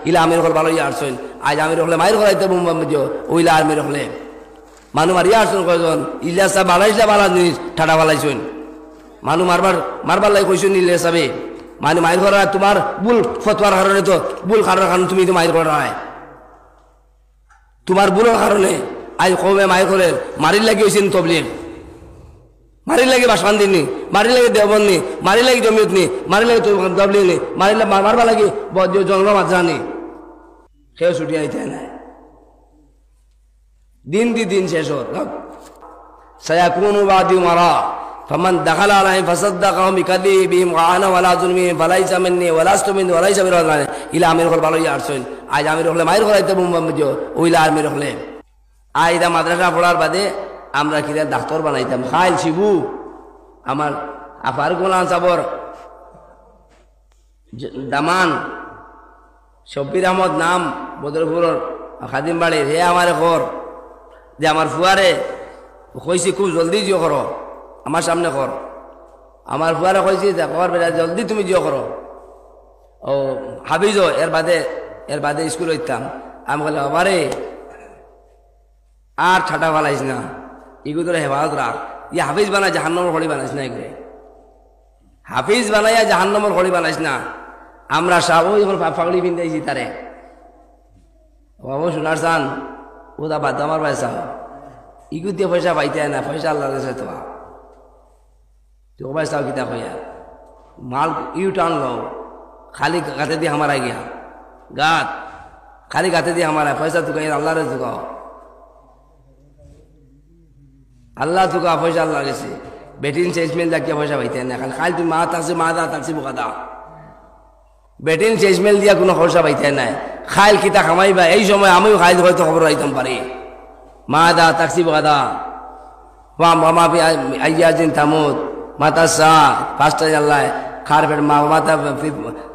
ইলা আমির হল ভালো আসছেন আজ আমির হলে মায়ের হলাইতে ওইলা আমির হলে মানুষ মারিয়া আসছেন কয়জন ইলিয়াসা বালাইছিলা বালা জিনিস ঠাডা বালাইছেন মানুষ মারবার লাই কইছেন ইলিয়াসাবে মানে মায়ের ঘর তোমার বুল ফতোয়ার কারণে তো বুল কারণের কারণে তুমি তো মায়ের ঘর হয় তোমার বুলের কারণে আজ কমে মায়ের ঘরে মারির লাগি হয়েছেন তবলিগ মারির লাগে বাসমান দিননি মারির লাগে দেওবন নি মারির লাগে জমিয়ত নি মারির লাগে তবলিগ নি মারবা লাগে জন্ম মাত্রানি সেও ছুটি আইতে নাই দিন দিন শেষ হত সায়াকুনু বাদি মারা فمن دخل عليهم فصدقهم بكذبهم وعانوا ولا ظلمهم فليس مني ولست منه وليس برضانه الى امير হল ভালো আসছেন আজ আমির হলে মায়ের হলাইতে ওইলা আমির হলে আইদা মাদ্রাসা পড়ার বাদে আমরা কিরা ডাক্তার বানাইতাম খাইল শিবু আমার আফার গোলাম সাবর দামান শব্বির আহমদ নাম বদরপুর খাদিম বাড়ির হে আমার ঘর যে আমার ফুয়ারে কইছি খুব জলদি জিও করো আমার সামনে কর আমার ফুয়ারে কইছি কর বেটা জলদি তুমি জিও করো ও হাবিজ এর বাদে স্কুল হইতাম আমি বললাম আবারে আর ঠাটা বানাইস না এগুলো তোরা হেফাজত রাখ ইয়ে হাফিজ বানায় জাহান্নামের খড়ি বানাইস না এগুলো হাফিজ বানাইয়া জাহান্নামের খড়ি বানাইস না আমরা সব ওই পাগড়ি পিন্ধাইছি তারে বাবু শোনার চান ও তা বাদ আমার পয়সা ইগু দিয়ে পয়সা পাইতে না পয়সা আল্লাহ দেশে তো তো পয়সা কিতা কইয়া মাল ইউ টান লো খালি গাতে দিয়ে हमारा गया गात खाली गाते দিয়ে हमारा पैसा तू कहीं अल्लाह रे चुकाओ अल्लाह चुका पैसा अल्लाह के से बेटिन से इसमें जाके पैसा पाइते ना खाली तुम मादा ताकसी बुकादा বেটিন চেজমেল দিয়া কোনো খরচা পাইতে নাই খাইল কিতা খামাইবা এই সময় আমিও খাইল হয়তো খবর রাইতাম পারি মা দা তাকসি বাদা মামা আইয়াজিন তামুদ মাতা সা পাঁচটা আল্লাহ খার ফের মা মাতা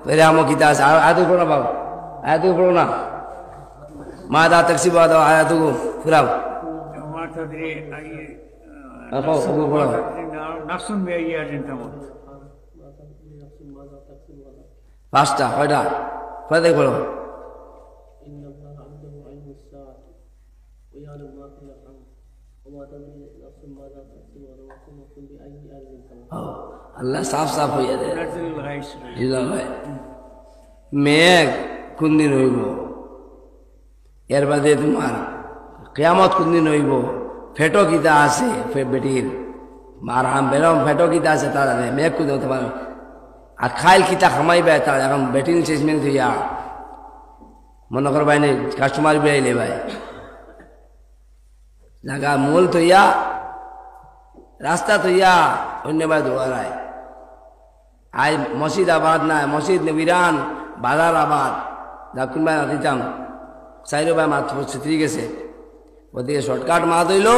ফেরে আমো কিতা আছে আয়াত পড়ো না বাবু আয়াত পড়ো না মা দা তাকসি বাদা আয়াত ফুরাও মাতা দিয়ে আইয়ে আপো পড়ো নাফসুন মে আইয়াজিন তামুদ পাঁচটা কয়টা কয়টা পড়ো আল্লাহ সাফ সাফ হইয়া দেয় মেঘ কোন দিন হইব এর বাদে তোমার কিয়ামত কোন দিন হইব ফেটো কিতা আছে বেটির মার হাম বেরম ফেটো কিতা আছে তার মেঘ কোন তোমার আর খাইল কিতা খামাইবে তার এখন বেটিং চেজমেন্ট হইয়া মনে কর ভাই কাস্টমার বেড়াইলে ভাই জায়গা মূল থইয়া রাস্তা থইয়া অন্য ভাই দোয়ারায় আই মসজিদ আবাদ নাই মসজিদ বিরান বাজার আবাদ যা কোনবাই দিতাম চাইলো ভাই মাত ঠিক গেছে ওদিকে শর্টকাট মাত হইল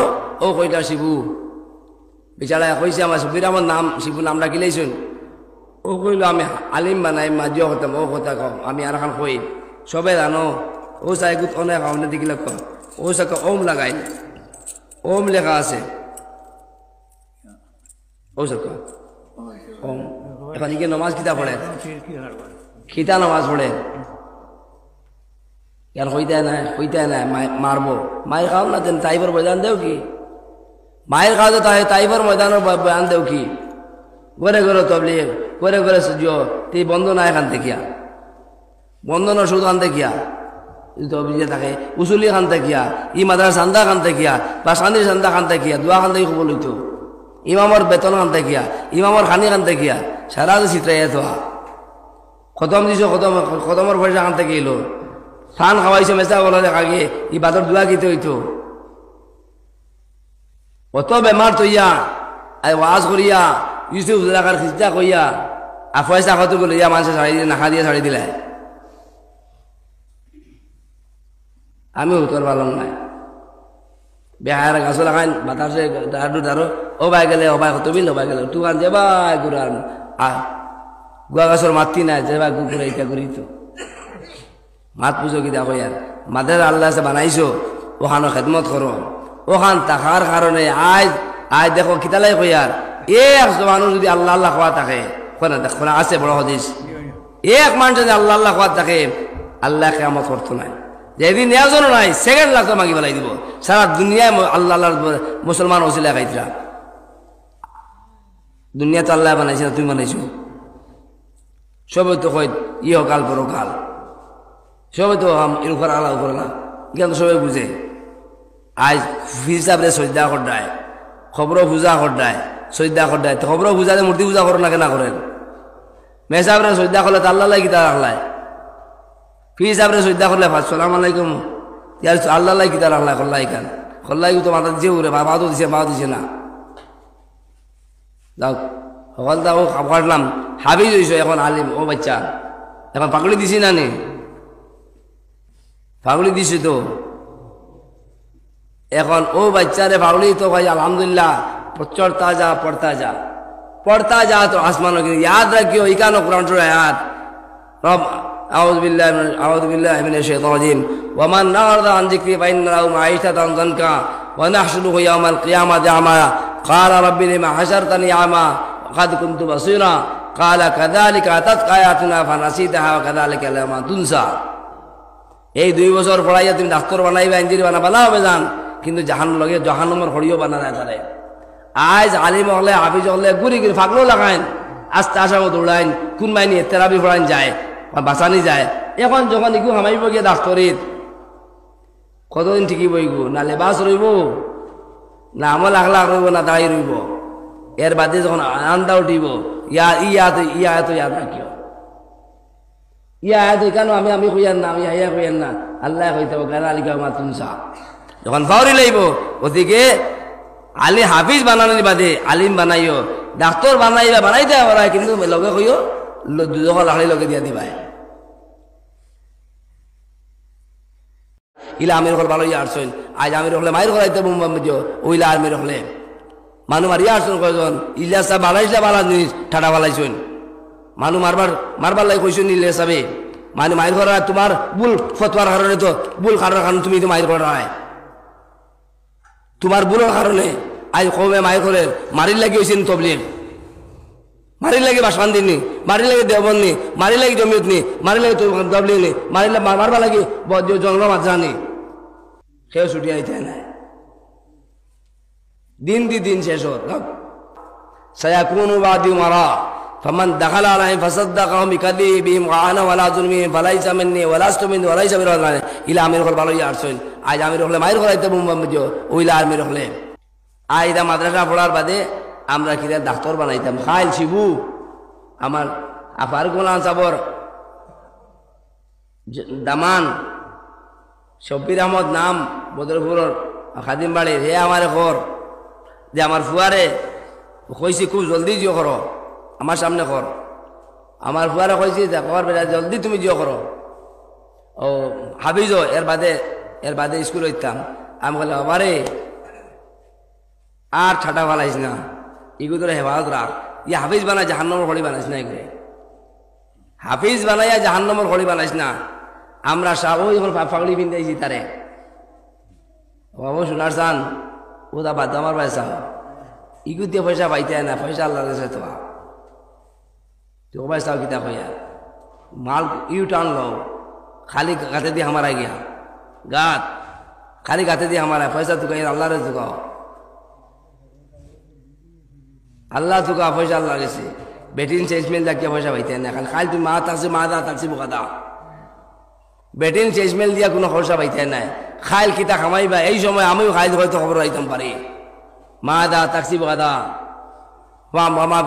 ও কইটা শিবু বিচারা কইছে আমার বিরামর নাম শিবু নামটা কিলাইছেন ও কইল আমি আলিম বানাই মাজিও হতাম ও কথা কম আমি আর এখন কই সবে জানো ও চাই গুত অনেক ভাবনা দেখিলে কম ও চাকে ওম লাগাই ওম লেখা আছে ও চাক ওম এখন ইকে নমাজ কিতা পড়ে খিতা নমাজ পড়ে কেন কইতে নাই মারবো মায়ের খাও না তাইবার ময়দান দেও কি মায়ের খাও তো তাইবার ময়দানের বয়ান দেও কি ঘরে ঘরে তবলিগ ঘরে ঘরে সূর্য তুই বন্ধ না এখান দেখিয়া বন্ধ না শুধু খান দেখিয়া তবলিগে থাকে উসুলি খান দেখিয়া ই মাদ্রাসা সান্দা খান দেখিয়া বা সান্দির সান্দা খান দেখিয়া দোয়া খান দেখি খবর লইতো ইমামর বেতন খান দেখিয়া ইমামর খানি খান দেখিয়া সারা চিত্রাইয়া থা খতম দিছ খতমর পয়সা খান থেকে এলো খান খাওয়াইছে মেচা বলা দেখা গিয়ে ই বাদর দোয়া গীতে হইতো অত বেমার তৈয়া ওয়াজ করিয়া ইউসুফ জাকার খিস্তা কইয়া আর পয়সা কত বলে ইয়া মানুষের ছাড়ি দিয়ে নাখা দিয়ে ছাড়ি দিলে আমি উত্তর পালাম নাই বেহার গাছ লাগাইন বাতাসে দাঁড়ো দাঁড়ো ও বাই গেলে ও বাই কত বিল ও বাই গেলে তু গান যে বাই গুড়ার গুয়া গাছর মাতি নাই যে বাই গুড়ে এটা করি তো মাত পুজো কি দেখো ইয়ার মাদের আল্লাহ সে বানাইছো ওখানো খেদমত করো ওখান থাকার কারণে আজ দেখো কিতালাই কইয়ার এক মানুষ যদি আল্লাহ আল্লাহ খাওয়া থাকে আছে বড় হদিস এক মানুষ যদি আল্লাহ আল্লাহ খাওয়া থাকে আল্লাহ কিয়ামত করতো নাই যেদিন নেওয়ার নাই সেকেন্ড লাগতো মাগি বেলাই দিব সারা দুনিয়ায় আল্লাহ আল্লাহ মুসলমান ওসিলা খাইতরা দুনিয়া তো আল্লাহ বানাইছে না তুমি বানাইছো সবাই তো হয় ইহ কাল পরকাল সবাই তো এর উপর আল্লাহ উপর না কিন্তু সবাই বুঝে আজ হিসাবে সজ্জা করডায় খবরও পূজা করডায় সজ্জা করডায় তো খবরও পূজাতে মূর্তি পূজা করো না কেন করেন মেসাবরে সজ্জা করলে তো আল্লাহ গীতা রাখলায় ফি হিসাবে সজ্জা করলে সালাম আলাইকুম ইয়ার আল্লাহ গীতা রাখলায় খল্লাই খান খল্লাই তো মাথা দিছে উরে বাবা তো দিছে মা দিছে না যাও সকল দাও কাটলাম হাবিজ হয়েছ এখন আলিম ও বাচ্চা এখন পাগড়ি দিছি না নে পাগড়ি দিছি তো এখন ও বাচ্চারে পাগড়ি তো ভাই আলহামদুলিল্লাহ চড়তা যা পড়তা যা তো আসমান याद रखियो इकानो कुरान सुरा आयात रब أعوذ بالله من الشيطان الرجيم ومن أعرض عن ذكري فإن له معيشة ضنكا ونحشره يوم القيامة أعمى قال رب لما حشرتني أعمى وقد كنت بصيرا قال كذلك أتتك آياتنا فنسيتها وكذلك اليوم تنسى এই 2 বছর পড়াইয়া তুমি ডাক্তার বানাইবা ইঞ্জিনিয়ার বানাবা না হবে জান কিন্তু জাহান্নামের খড়িও বানা যায় তারে আজ আলিম হলে হাফিজ হলে ঘুরি ঘুরি ফাগলো লাগাইন আস্তে আসামো দৌড়াইন কোন মাইনি তেরাবি ফোড়াইন যায় বা বাঁচানি যায় এখন যখন ইগু হামাইব গিয়ে ডাক্তরিত কতদিন ঠিকই বইগু না লেবাস রইব না আমল আখলাখ রইব না দাঁড়ি রইব এর বাদে যখন আন্দা উঠিব ইয়া রাখিও ইয়া কেন আমি কইয়ান না আমি হাইয়া কইয়ান না আল্লাহ কইতে গালিকা মা তুনসা যখন ফাউরি লাইব ওদিকে আলি হাফিজ বানানোর বাদে আলিম বানাইও ডাক্তার বানাইবা বানাইতে পারা কিন্তু লগে কইও দুজক লাড়ি লগে দিয়া দিবাই ইলা আমির হল ভালো ইয়া আসছেন আজ আমির হলে মায়ের হলাইতে ওইলা আমির হলে মানু মারিয়া আসছেন কয়জন ইলিয়াস সাহেব বানাইছিলা বালা জিনিস ঠাডা বালাইছেন মানু মারবার লাই কইছেন ইলিয়াস সাহেব মানে মায়ের ঘর তোমার ভুল ফতোয়ার কারণে তো ভুল কারণে তুমি তো মায়ের ঘর হয় তোমার ভুলের কারণে আজ কমে মায়ের ঘরে মারির লাগি হয়েছেন তবলিগ মারির লাগে বাসমান দিননি মারির লাগে দেওবন্দ নি মারির লাগে জমিয়ত নি মারির লাগে তবলিগ নি মারিলে মারবা লাগে জঙ্গল মাঝানি সেও ছুটি আইতে নাই দিন দিন শেষ হত সায়াকুনু বাদি মারা فمن دخل عليهم فصدقهم بكذبهم وعانوا ولا ظلمهم فليس مني ولست مني وليس من رضواني الى امير হল ভালো ইয়ারছেন আজ আমির হলে মায়ের ঘর আইতে বুমবামজো ওইলা আমির হলে আইদা মাদ্রাসা পড়ার বাদে আমরা কিরা ডাক্তার বানাইতাম খাইল শিবু আমার আফার গোলাম সাবর দামান শব্বির আহমদ নাম বদরপুরের খাদিম বাড়ির হে আমার ঘর যে আমার ফুয়ারে কইছি খুব জলদি জিও করো আমার সামনে কর আমার ফুয়ারে কইছি কর বেটা জলদি তুমি জিও করো ও হাবিজ এর বাদে স্কুল হইতাম আমি বলে বাবারে আর ঠাটা বানাইস না ইগুদরে হেফাজত রাখ ইয়ে হাফিজ বানাই জাহান্নামের খড়ি বানাইস না এগুলো হাফিজ বানাইয়া জাহান্নামের খড়ি বানাইস না আমরা সব ওই ফাগড়ি পিন্ধাইছি তারে বাবু শোনার চান ও তা বাদ আমার পয়সা ইগু দিয়ে পয়সা পাইতে না পয়সা আল্লাহ দেশে তো পয়সা কিতাব হইয়া মাল ইউ টান লো খালি গাতে দিয়ে हमारा गया गात खाली गाते দিয়ে हमारा पैसा तो कहीं अल्लाह रे चुकाओ अल्लाह चुका पैसा अल्लाह से बेटिन चेंजमेंट जाके पैसा पाइते ना खाली तुम मादा ताकसी बुकादा বেটিন চেজমেল দিয়া কোনো খরচা পাইতে নাই খাইল কিতা খামাইবা এই সময় আমিও খাইল হয়তো খবর আইতাম পারি মাদা তাকসি বাদা মামা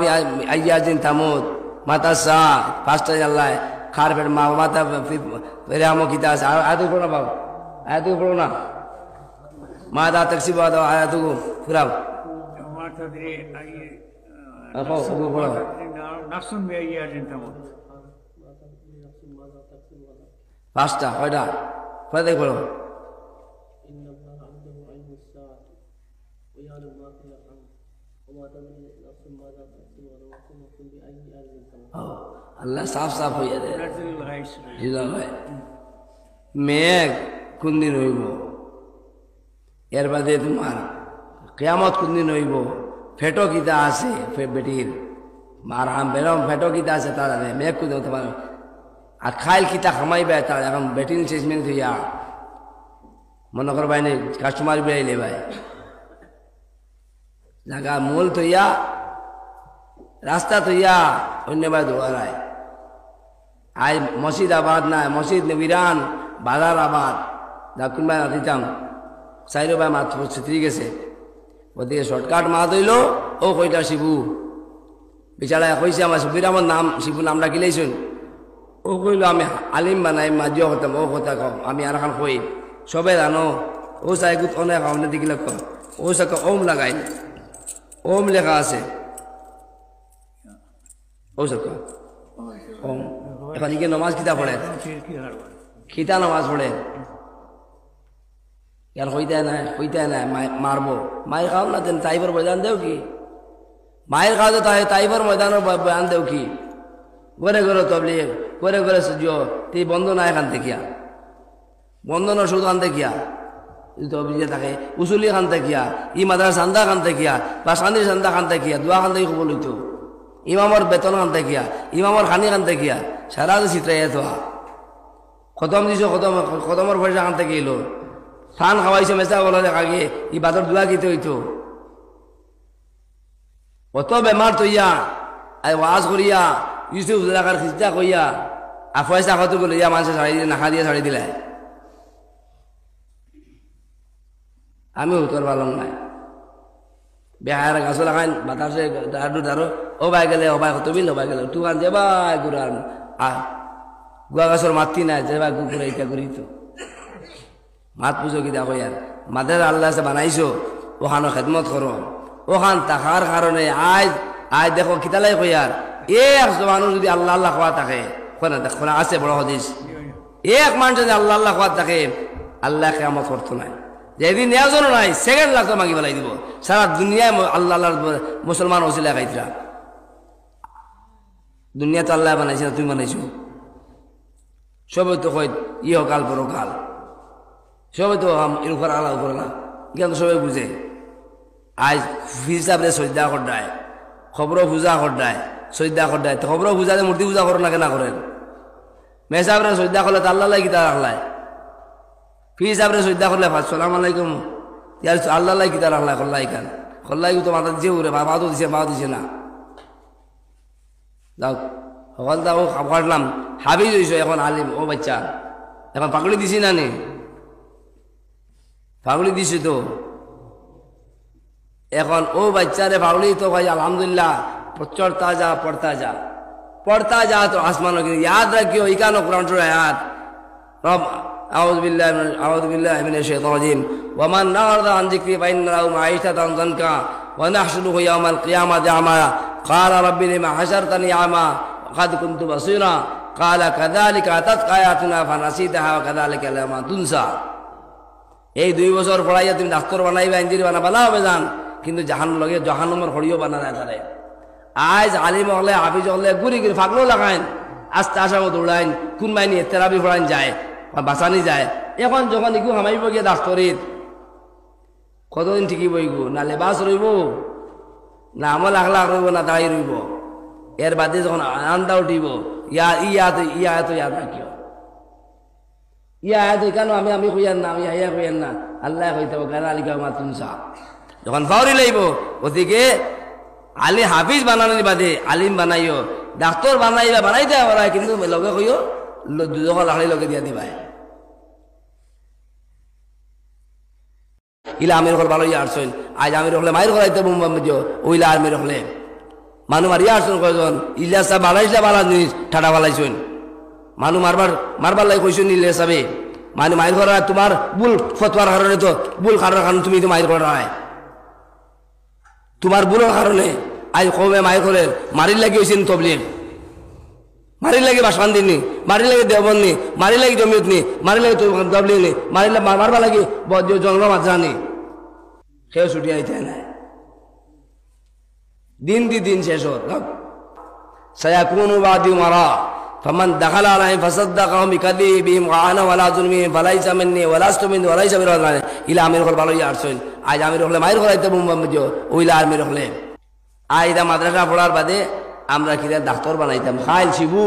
আইয়াজিন তামুদ মাতা সা পাঁচটা আল্লাহ খার ফের মা মাতা ফেরে আমো কিতা আছে আয়াতু পড়ো না বাবা আয়াতু পড়ো না মাদা তাকসি বাদা আয়াতু ফুরাও মাতা দিয়ে আইয়ে আপো পড়ো নাফসুন মে আইয়াজিন তামুদ পাঁচটা কয়টা কয় দেখ বলো আল্লাহ সাফ সাফ হইয়া দেয় মেঘ কোন দিন হইব এর বাদে তোমার কিয়ামত কোন দিন হইব ফেটো কিতা আছে বেটির মার হাম বেরম ফেটো কিতা আছে তার মেঘ কোন তোমার আর খাইল কিতা খামাই বে তার এখন বেটিং চেসমেন্ট হইয়া মনে কর ভাই কাস্টমার বেড়াইলে ভাই জায়গা মূল থইয়া রাস্তা থইয়া অন্য ভাই দৌড়ায় আজ মসজিদ আবাদ নাই মসজিদ বিরান বাজার আবাদ দাকুন ভাই দিতাম চাইলো ভাই মাত্র ছিত্রি গেছে ওদিকে শর্টকাট মা দইল ও কইটা শিবু বিচারায় কইছে আমার শিবুর আমার নাম শিবু নাম ডাকিলেইছুন ও কইল আমি আলিম বানাই মাজিও হতাম ও কথা কম আমি আর এখন কই সবে জানো ও চাই গুত অনেক আমাদের দিকে কম ও চাকে ওম লাগাই ওম লেখা আছে ও চাক ওম এখন ইকে নমাজ কিতা পড়ে খিতা নমাজ পড়ে ইয়ার হইতে নাই মারবো মায়ের খাও না দেন তাইবার বয়ান দেও কি মায়ের খাও তো তাইবার ময়দানের বয়ান দেও কি ঘরে ঘরে তবলিগ ঘরে ঘরে সুজিও তুই বন্ধ না এখান থেকে বন্ধ না শুধু খান দেখিয়া তবলিগে থাকে উসুলি খান দেখিয়া ই মাদ্রাসা চান্দা খান দেখিয়া বা শান্তির চান্দা খান দেখিয়া দোয়া খান দেখি খবর লইতো ইমামর বেতন খান দেখিয়া ইমামর খানি খান দেখিয়া সারা চিত্রাই তো খতম দিছ খতমর পয়সা খান থেকে এলো ফান খাওয়াইছে মেচা বলা দেখা গিয়ে ই বাদর দোয়া গীতে হইতো অত বেমার তৈয়া আই ওয়াজ করিয়া ইউসুফ এলাকার খিস্তা কইয়া আর পয়সা কত গেল ইয়া মানুষের ছাড়ি দিলে নাখা দিয়ে ছাড়ি দিলে আমি উত্তর পারলাম নাই বেহার গাছ লাগাই বাতাসে দাঁড়ো দাঁড়ো ও ভাই গেলে ও ভাই কত বিল ও ভাই গেলে তুকান যে ভাই গুড়ার গুয়া গাছর মাতি নাই যে ভাই গুড়া ইটা করি তো মাত পুজো কি দেখো ইয়ার মাদের আল্লাহ সে বানাইছো ওখানো খেদমত করো ওখান থাকার কারণে আজ দেখো কিতালাই কইয়ার এক মানুষ যদি আল্লাহ আল্লাহ খাওয়া থাকে দেখো না আছে বড় হদিস এক মানুষ যদি আল্লাহ আল্লাহ খাওয়া থাকে আল্লাহ কেমত করতো নাই যেদিন নেওয়াজনও নাই সেকেন্ড লাগতো মাগি বেলাই দিব সারা দুনিয়ায় আল্লাহ আল্লাহ মুসলমান হচ্ছিল খাইতরা দুনিয়া তো আল্লাহ বানাইছে না তুমি বানাইছো সবে তো কই ইহ কাল পরকাল সবে তো ইনকর আল্লাহ উপর আল্লাহ জ্ঞান সবাই বুঝে আজ হিসাবে শ্রদ্ধা করডায় খবর পূজা করডায় শ্রদ্ধা করডায় তো খবর পূজাতে মূর্তি পূজা করো না কেনা করেন মেসাবরে শ্রদ্ধা করলে তো আল্লাহ গীতা রাখলায় ফি হিসাবে শ্রদ্ধা করলে সালাম আলাইকুম ইয়ার আল্লাহ গীতা রাখলায় খল্লাই খান খল্লাই তো মাথা দিছে উরে বাবা তো দিছে বাবা দিছে না যাও সকল তা ও কাটলাম হাবিজ হয়েছ এখন আলিম ও বাচ্চা এখন পাগড়ি দিছি না নে পাগড়ি দিছি তো এখন ও বাচ্চারে পাগড়ি তো ভাই আলহামদুলিল্লাহ চড়তা যা পড়তা যা তো আসমান याद रखियो इकानो कुरान सुरा आयात रब अऊज़ु बिल्लाहि मिनश शैतानिर रजीम वमन नअरदा अन ज़िक्री फइन्न लहु मईशतन ज़नका व नहशुरुहु यौमल क़ियामति अमा क़ाल रब्बि लिमा हशरतनी अमा क़द कुन्तु बसीरा क़ाल कज़ालिका अततका आयातुना फनसीतहा व कज़ालिका यौमा तुनसा এই 2 বছর পড়াইয়া তুমি ডাক্তার বানাইবা ইঞ্জিনিয়ার বানাবা না হবে জান কিন্তু জাহান্নামের খড়িও বানা না তারে আজ আলিম হলে হাফিজ হলে গুড়ি গুড়ি ফাগলো লাগাইন আস্তে আসামো দৌড়াইন কোন মাইনি তেরাবি ফোড়াইন যায় বা বাঁচানি যায় এখন যখন ইগু হামাইব গিয়ে ডাক্তরিত কতদিন ঠিকই বইগু না লেবাস রইব না আমল আখলাখ রইব না দাঁড়িয়ে রইব এর বাদে যখন আনন্দা উঠিব ইয়া রাখিও ইয়া কেন আমি কইয়ান না আমি ইয়া কইয়ান না আল্লাহ কইতে গান আলিকা মা তুনসা যখন ফাউরি লাইব ওদিকে আলি হাফিজ বানানোর বাদে আলিম বানাইও ডাক্তার বানাইবা বানাইতে পারা কিন্তু লগে কইও দুজক লাখড়ি লগে দিয়া দিবা ইলা আমির হল ভালো ইয়ার শোন আজ আমির হলে মায়ের ঘরাইতে বুঝো ওইলা আমির হলে মানু মারিয়া আসুন কয়জন ইলিয়াসা বানাইছিলা বালা জিনিস ঠাডা বালাইছুন মানু মারবার লাই কইছুন ইলিয়াস সাবে মানে মায়ের ঘর তোমার বুল ফতোয়ার কারণে তো বুল কারণে তুমি তো মায়ের ঘর হয় তোমার বুলের কারণে আজ কমে মায়ের ঘরের মারির লাগি হয়েছেন তবলিগ মারির লাগে বাসমান দিননি মারির লাগে দেবন নি মারির লাগে জমিয়ত নি মারির লাগে তবলিগ নি মারবা লাগে জঙ্গল মাঝরানি সেও ছুটি আইতে নাই দিন শেষ হোক সায়াকুনু বাদি মারা فمن دخل عليهم فصدقهم بكذبهم وعانوا ولا ظلمهم فليس مني ولست منه وليس برضوان الى امير হল ভালো ইয়ার শোন আজ আমির হলে মায়ের ঘরাইতে বুঝো ওইলা আমির হলে আইদা মাদ্রাসা পড়ার বাদে আমরা কিরা ডাক্তার বানাইতাম খাইল শিবু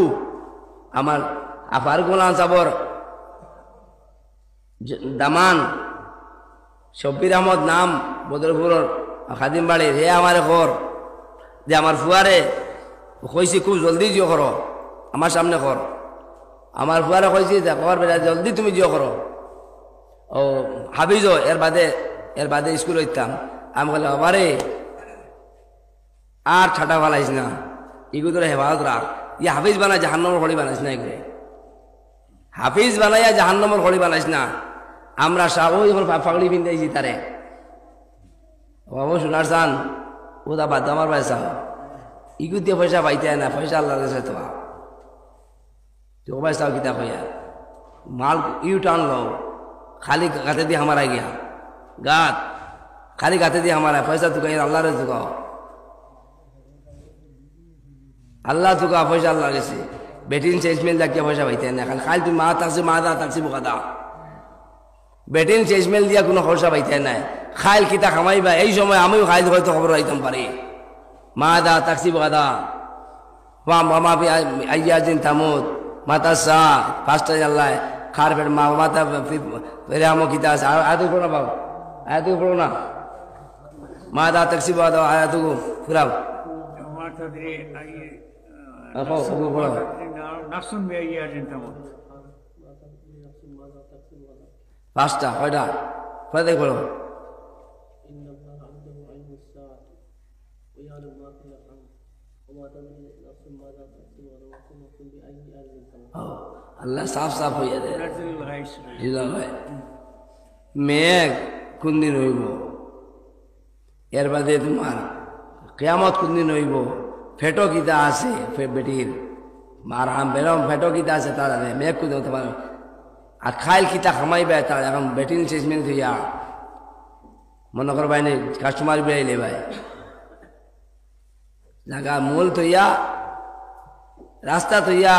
আমার আর ফারুকুল সাবর দামান শব্বির আহমদ নাম বদরপুর খাদিম বাড়ির হে আমার ঘর যে আমার ফুয়ারে কইছি খুব জলদি জিও করো আমার সামনে কর আমার ফুয়ারে কইছি কর বেটা জলদি তুমি জিও করো ও হাফিজ এর বাদে স্কুল হইতাম আমি বলে বাবারে আর ছাটা ফালাইস না ইগুদরে হেফাজত রাখ ই হাফিজ বানাই জাহান্নমর খড়ি বানাইস না এগুলো হাফিজ বানাইয়া জাহান্নমর খড়ি বানাইস না আমরা সব ওই ফাগড়ি পিন্ধাইছি তারে বাবু শোনার চান ও দা বাদ আমার পয়সা ইগু দিয়ে পয়সা পাইতে না পয়সা আল্লাহ দেশে তো পয়সা কিতাব হইয়া মাল ইউ টান লো খালি গাতে দিয়ে हमारा गया गात खाली गाते দিয়ে हमारा पैसा तू कहीं अल्लाह रे चुकाओ अल्लाह चुका पैसा अल्लाह गেছে বেটিন চেঞ্জমেল দিয়া পয়সা পাইতে না খালি তুই মা তাকসি বুকাদা বেটিন চেঞ্জমেল দিয়া কোনো খরচা পাইতে না খাইল কিতা খামাইবা এই সময় আমিও খাইল হয়তো খবর রাইতাম পারি মা দা তাকসি বুকাদা মামা আইয়াজিন তামুদ মাতা শাহ ফার্স্ট আল্লাহ খার ফের মা মাতা ফেরে আমো কিতা আছে আয়াতু পড়ো বাবা আয়াতু পড়ো না মা দা তাকসি বুকাদা আয়াতু পুরাও মাথা দিয়ে আইয়ে পড়ো নাফসুন বিআইয়াতিন তামুত পাঁচটা কয়টা কয়টা পড়ো আল্লাহ সাফ সাফ হইয়া দেয় মেঘ কোন দিন হইব এর বাদে তোমার কিয়ামত কোন দিন হইব ফেটো কিতা আছে বেটির মার আম বেরম ফেটো কিতা আছে তারা মেঘ কোন তোমার আর খাইল কিতা খামাইবে তার এখন বেটিন চেঞ্জমেন্ট হইয়া মনে কর ভাই কাস্টমার বেড়াইলে ভাই জায়গা মূল থইয়া রাস্তা থইয়া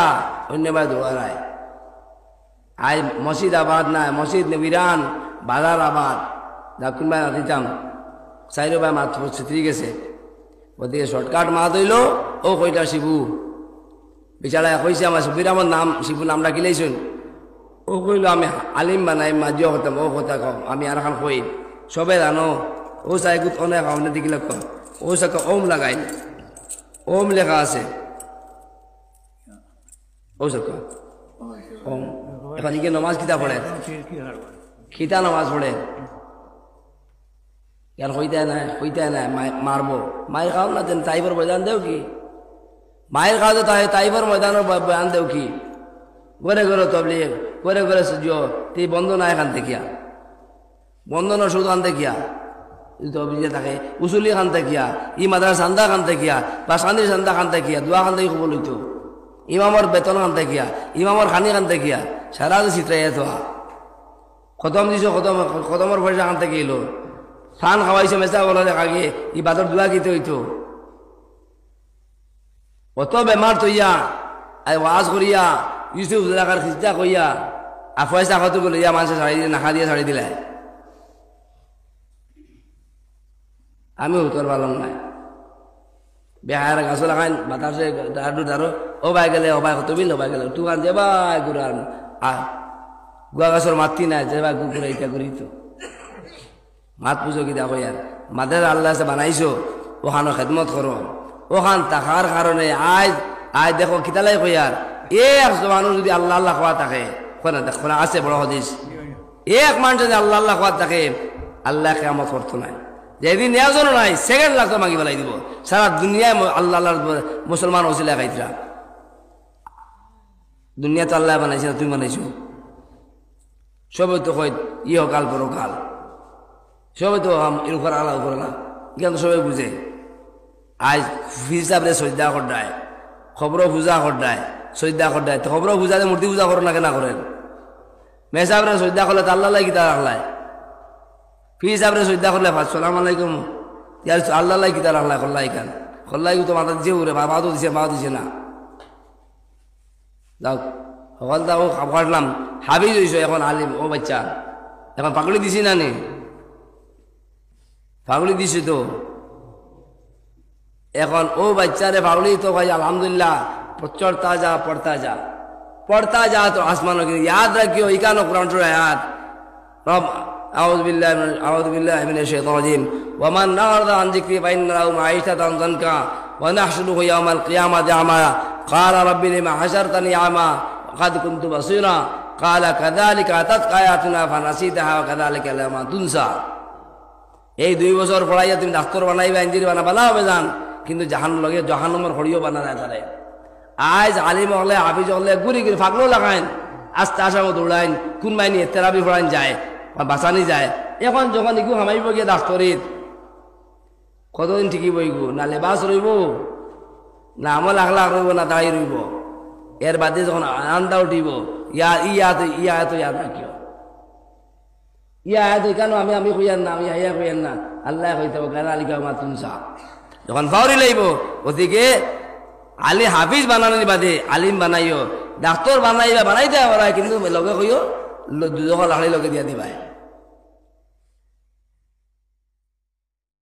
অন্য ভাই দৌড়ায় আই মসজিদ আবাদ নাই মসজিদ বিরান বাজার আবাদ দাকুন ভাই দিতাম চাইলো ভাই মাত্র ছিত্রি গেছে ওদিকে শর্টকাট মাছ হইল ও কইটা শিবু বিচারায় কইছে আমার সুবির আমার নাম শিবু নাম ডাকিলেইছুন ও কইল আমি আলিম বানাই মাজিও হতাম ও কথা কম আমি আর এখন কই সবে জানো ও চাইগুত অনেক অনেক দেখিলে কম ও চাকে ওম লাগাই ওম লেখা আছে ও চাক ওম এখন ইকে নমাজ কিতা পড়ে খিতা নমাজ পড়ে ইয়ার হইতে নাই মারবো মায়ের খাও না তেন তাইবার বয়ান দেও কি মায়ের খাও তো তাইবার ময়দানের বয়ান দেও কি ঘরে ঘরে তবলিগ ঘরে ঘরে সুজিও তুই বন্ধ না এখান থেকে বন্ধ না শুধু খান দেখিয়া তবলিগে থাকে উসুলি খান দেখিয়া ই মাদ্রাসা সান্দা খান দেখিয়া বা সান্দির সান্দা খান দেখিয়া দোয়া খান দেখি খবর লইতো ইমামর বেতন খান দেখিয়া ইমামর খানি খান দেখিয়া সারা চিত্রাই থা খতম দিছ খতমর পয়সা খান থেকে এলো ফান খাওয়াইছে মেচা বলা দেখা গিয়ে ই বাদর দোয়া গীতে হইতো অত বেমার তৈয়া আই ওয়াজ করিয়া ইউসুফ জাকার খিস্তা কইয়া আর পয়সা কত গেল ইয়া মানুষের ছাড়ি দিয়ে নাখা দিয়ে ছাড়ি দিলে আমি উত্তর পালাম নাই বেহার গাছ লাগাইন বাতাসে দাঁড়ু দাঁড়ো ও বাই গেলে ও বাই কত বিল ও বাই গেলে টুকান যে বাই গুড়ার গুয়া গাছর মাতি নাই যে বাই গুকুরে ইটা করি তো মাত পুজো কি দেখো ইয়ার মাদের আল্লাহ বানাইছো ওখানো খেদমত করো ওখান থাকার কারণে আজ দেখো কিতালাই কইয়ার এক মানুষ যদি আল্লাহ আল্লাহ খাওয়া থাকে দেখো আছে বড় হদিস এক মানুষ যদি আল্লাহ আল্লাহ খাওয়া থাকে আল্লাহ কেমত করতো নাই যেদিন একজনও নাই সেকেন্ড লাগতো মাগি বেলাই দিব সারা দুনিয়ায় আল্লাহ আল্লাহ মুসলমান ওসিলা খাইতরা দুনিয়া তো আল্লাহ বানাইছে না তুমি বানাইছো সবে তো কই ইহকাল পরকাল সবাই তো উপর আলা উপর আলা কিন্তু সবাই বুঝে আজ হিসাবে শ্রদ্ধা করডায় খবর পূজা করডায় শ্রদ্ধা করডায় তো খবর পূজাতে মূর্তি পূজা করো না কেনা করেন মেসাবরে শ্রদ্ধা করলে তো আল্লাহ কি তার আল্লাহ ফি হিসাবে শ্রদ্ধা করলে সালাম আলাইকুম ইয়ার আল্লাহ কি তার আল্লাহ কল্লাই খান কল্লাই তো মাথা দিছে উরে বাবা তো দিছে মা দিছে না যাও সকল তা ও কাটলাম হাবিজ হইছো এখন আলিম ও বাচ্চা এখন পাগড়ি দিছি না নে পাগড়ি দিছি তো এখন ও বাচ্চারে পাগড়ি তো ভাই আলহামদুলিল্লাহ প্রচুর তাজা পড়তা যা पढ़ता जा तो आसमानों की याद रखियो इकानो कुरान शुरू आयात रब अऊज़ु बिल्लाहि मिनश शैतानिर रजीम व मन अअरज़ अन ज़िक्री फ़इन्न लहु मईशतन ज़न्का व नहशुरुहु यौमल क़ियामति अमा क़ाल रब्बि लिमा हशरतनी अमा क़द कुन्तु बसीरा क़ाल कज़ालिका अततका आयातुना फनसीतहा व कज़ालिका यौमा तुनसा। এই 2 বছর পড়াইয়া তুমি ডাক্তার বানাইবা ইঞ্জিনিয়ার বানাবা না হবে জান কিন্তু জাহান্নামের খড়িও বানা যায় তারে। আজ আলিম হলে হাফিজ হলে গুড়ি গুড়ি ফাগলো লাগাইন আস্তে আসামো দৌড়াইন কোন মাইনি থেরাপি পড়াইন যায় বাঁচানি যায়। এখন যখন ইগু হামাইব গিয়ে ডাক্তরিত কতদিন ঠিকই বইগু না লেবাস রইব না আমল আখলা রইব না দাঁড়িয়ে রইব। এর বাদে যখন আন্দা উঠিব ইয়া তো ইয়াদ রাখিও ইয়া কেন আমি কইয়ান না আমি হাইয়া কইয়ান না আল্লাহ কইতে কাযালিকা মা তুনসা। যখন ফাউরি লইব ওদিকে আলী হাফিজ বানানোর বাদে আলিম বানাইও ডাক্তার বানাইবা বানাইতে পারা কিন্তু লগে কইও দুজক লাড়ি লগে দিয়া দিবা।